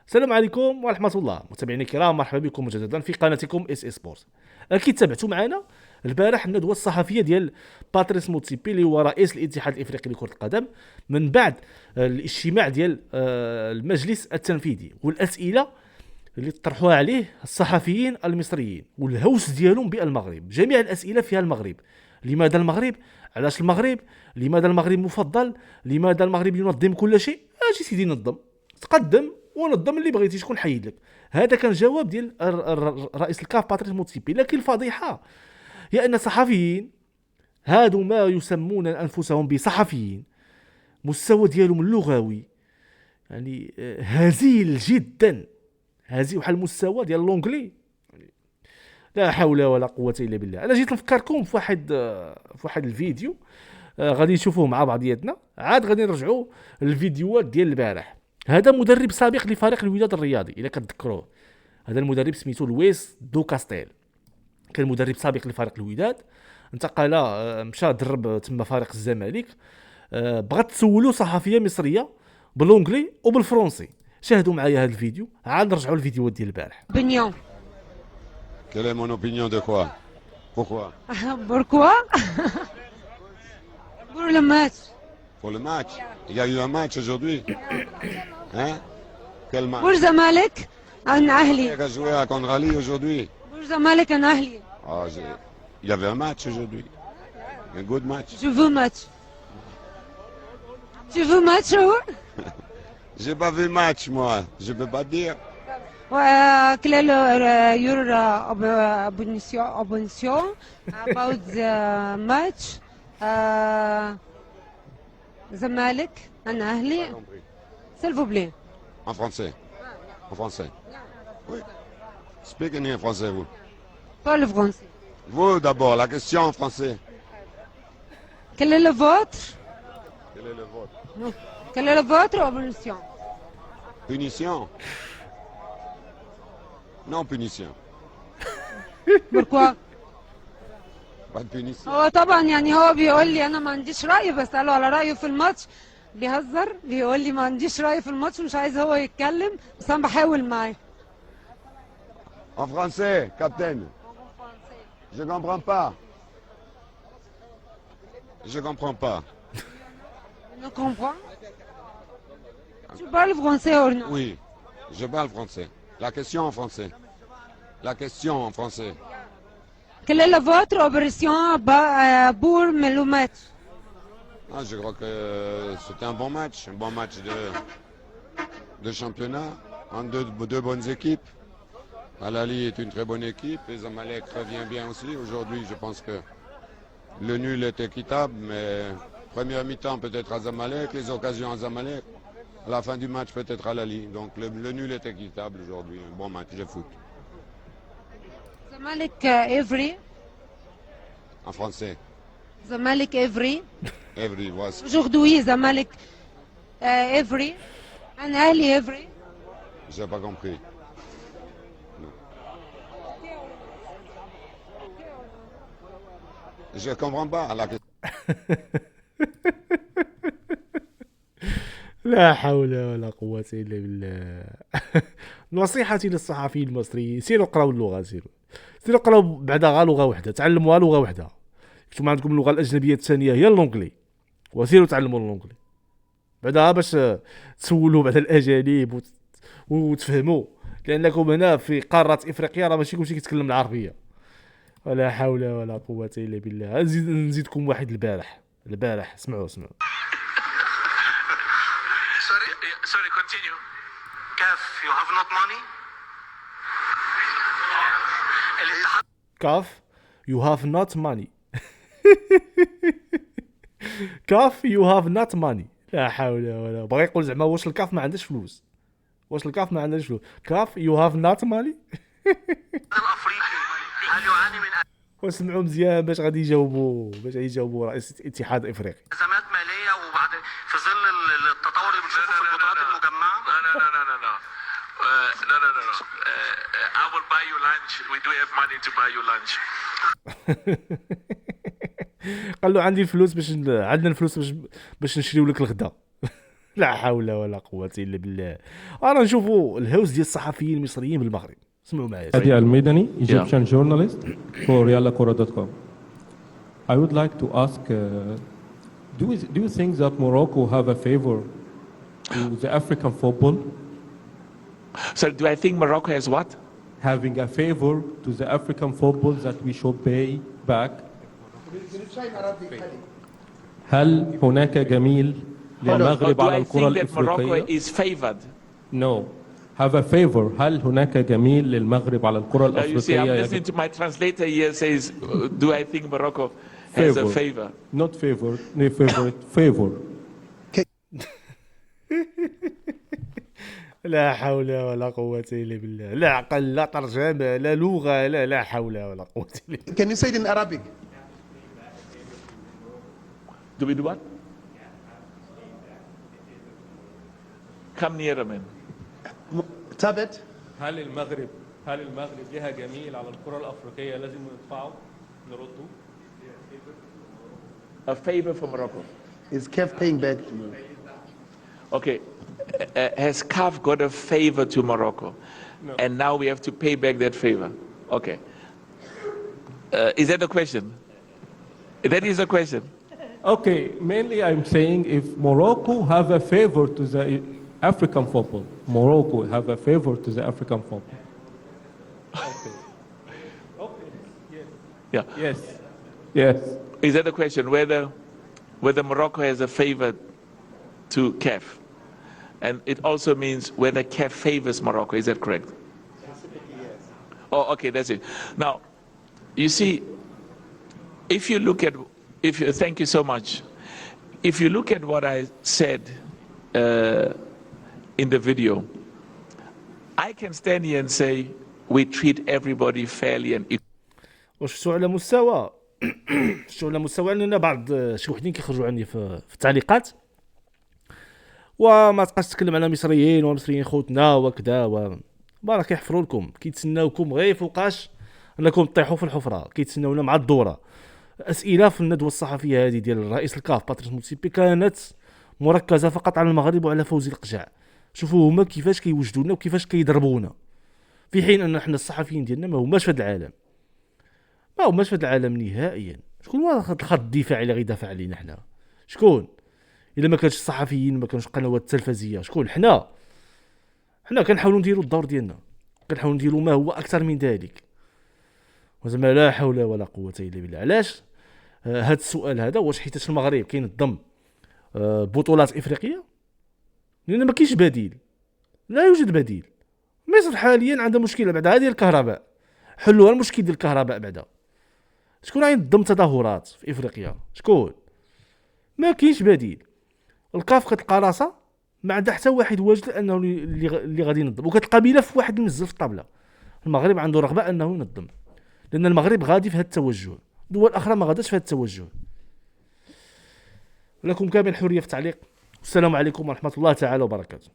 السلام عليكم ورحمة الله متابعينا الكرام، مرحبا بكم مجددا في قناتكم اس اس سبورت. اكيد تابعتوا معنا البارح الندوة الصحفية ديال باتريس موتسيبي اللي هو رئيس الاتحاد الافريقي لكرة القدم من بعد الاجتماع ديال المجلس التنفيذي، والاسئلة اللي طرحوها عليه الصحفيين المصريين والهوس ديالهم بالمغرب. جميع الاسئلة فيها المغرب. لماذا المغرب؟ علاش المغرب؟ لماذا المغرب مفضل؟ لماذا المغرب ينظم كل شيء؟ اجي سيدي نظم، تقدم ونظم اللي بغيتي، شكون حيد لك؟ هذا كان جواب ديال رئيس الكاف باتريس موتسيبي. لكن الفضيحه هي ان صحفيين هادو ما يسمون انفسهم بصحفيين مستوى ديالهم اللغوي يعني هزيل جدا، هزيل بحال المستوى ديال لونجلي. لا حول ولا قوه الا بالله. انا جيت نفكركم في واحد الفيديو غادي نشوفوه مع بعضياتنا، عاد غادي نرجعوا للفيديوهات ديال البارح. هذا مدرب سابق لفريق الوداد الرياضي اذا كتذكروه. هذا المدرب سميتو لويس دو كاستيل، كان مدرب سابق لفريق الوداد، انتقل مشى درب تما فريق الزمالك. بغات تسولو صحفيه مصريه بالونجلي وبالفرنسي. شاهدوا معايا هذا الفيديو، عاد نرجعوا للفيديوهات ديال البارح. Opinion. Quelle est mon opinion de quoi? Pourquoi? Pourquoi? Pour le match. Pour le match. Il y a eu un match aujourd'hui. Hein? Quel match? Pour Zamalek en Ahli. Il a joué à Kondrali aujourd'hui. Pour Zamalek en Ahli. Ah, il y avait un match aujourd'hui. Un good match. Je veux match. Tu veux match ou? J'ai pas vu le match, moi. Je peux pas dire. Quel est your opinion about the match? Zamalek en Ahli. S'il vous plaît. En français. En français. Oui. Speak en français, vous. Pas le français. Vous, d'abord, la question en français. Quel est le vôtre? Quel est le vote? Quelle est votre opinion? Punition? Non, punition. Pourquoi? Pas de punition. هو طبعا يعني هو بيقول لي انا ما عنديش رأي، بسأله على رأيه في الماتش بيهزر، بيقول لي ما عنديش رأي في الماتش، مش عايز هو يتكلم، بس انا بحاول معاه. En français, capitaine. Je comprends pas. Je comprends pas. Ne comprends? Tu parles français ou non? Oui, je parle français. La question en français. La question en français. Quelle est votre opinion pour le match? Ah, je crois que c'était un bon match de championnat, entre deux bonnes équipes. Al-Ahly est une très bonne équipe et Zamalek revient bien aussi. Aujourd'hui, je pense que le nul est équitable, mais première mi-temps peut-être à Zamalek, les occasions à Zamalek. À la fin du match peut-être à Al-Ahly. Donc le nul est équitable aujourd'hui. Un bon match de foot. Zamalek every. En français. Zamalek every. Every, voici. Aujourd'hui, Zamalek every. En Ahli every. J'ai pas compris. Non. Je comprends pas la question. لا حول ولا قوة إلا بالله. نصيحتي للصحفيين المصريين، سيروا قراو اللغة، سيروا قراو بعدا غا لغة وحدة، تعلموها لغة وحدة. نتوما عندكم اللغة الأجنبية الثانية هي اللونجلي، وسيروا تعلموا اللونجلي بعدا باش تسولوا بعد الأجانب وتفهموا، لأنكم هنا في قارة إفريقيا راه ماشي كلشي كيتكلم العربية. ولا حول ولا قوة إلا بالله. نزيدكم واحد البارح اسمعوا. Sorry, continue. CAF, you have not money? الاتحاد كاف you have not money. كاف you have not money. لا حول ولا. بغى يقول زعما واش الكاف ما عندهش فلوس، كاف you have not money. الافريقي هل يعاني من واسمعوا مزيان باش غادي يجاوبوا رئيس الاتحاد الافريقي. ازمات ماليه وبعد في ظل التطور اللي بنشوفه في البطولات المجمعه؟ No. I will buy you lunch. We do have money to buy you lunch. قال له عندنا الفلوس باش نشريو لك الغداء. لا حول ولا قوه الا بالله. انا نشوفوا الهوس ديال الصحفيين المصريين بالمغرب. اسمعوا معايا. Adi Al-Medani, Egyptian journalist for RialaKora.com. I would like to ask, do you think that Morocco have a favor to the African football? So do I think Morocco has what? Having a favor to the African football that we should pay back? هل هناك جميل للمغرب Or do على I الكرة think that Morocco الإفريقية؟ is favored? No. Have a favor. هل هناك جميل للمغرب على الكرة Now you see, I'm الأفريقية؟ listening to my translator here says, do I think Morocco has a favor? Not favor. No favorite. Favor. لا حول ولا قوة إلا بالله. لا عقل لا ترجمة لا لغة لا حول ولا قوة إلا بالله. Can you say it in Arabic? Do we do what? Come nearer, man. ثابت. هل المغرب لها جميل على الكرة الأفريقية لازم ندفعه نرده؟ A favor for Morocco. Is CAF paying back? Okay. Has CAF got a favor to Morocco? No. And now we have to pay back that favor. Okay. Is that the question? That is the question. Okay, mainly I'm saying if Morocco have a favor to the African football, Morocco have a favor to the African football. Okay. Okay. Yeah. Yes. Yes. Is that the question? Whether Morocco has a favor to CAF? And it also means whether CAF favors Morocco. Is that correct? Oh, okay, that's it. Now, you see, if you look at, thank you so much. If you look at what I said in the video, I can stand here and say we treat everybody fairly and equally. وشفتوا على مستوى شفتوا على مستوى اننا بعض شي وحدين كيخرجوا عني في التعليقات وما تبقاش تتكلم على مصريين ومصريين خوتنا وكذا راه كيحفروا لكم كيتسناوكم غير فوقاش انكم تطيحوا في الحفره كيتسناونا مع الدوره. اسئله في الندوه الصحفيه هذه ديال رئيس الكاف باتريس موتسيبي كانت مركزه فقط على المغرب وعلى فوزي القجع. شوفوا هما كيفاش كيوجدونا وكيفاش كيضربونا في حين ان احنا الصحفيين ديالنا ما هماش في هذا العالم نهائيا. شكون هو الخط الدفاعي اللي غيدافع علينا حنا؟ شكون؟ الا ما كانش الصحفيين ما كانش قنوات التلفزيونيه شكون؟ حنا كنحاولوا نديروا الدور ديالنا كنحاولوا نديروا ما هو اكثر من ذلك. وزعما لا حول ولا قوه الا بالله. علاش هذا السؤال هذا؟ واش حيت المغرب كينظم بطولات افريقيه؟ لان ما كاينش بديل، لا يوجد بديل. مصر حاليا عندها مشكله بعد هذه الكهرباء، حلوها المشكل ديال الكهرباء بعدا. شكون غينظم تظاهرات في افريقيا؟ شكون؟ ما كاينش بديل. الكاف كتلقى راسها ما عندها حتى واحد واجد انه اللي غادي ينظم، وكتلقى بلاف واحد منزل في الطابله. المغرب عنده رغبه انه ينظم لان المغرب غادي في هذا التوجه، دول اخرى ما غاداش في هذا التوجه. لكم كامل الحريه في التعليق. السلام عليكم ورحمه الله تعالى وبركاته.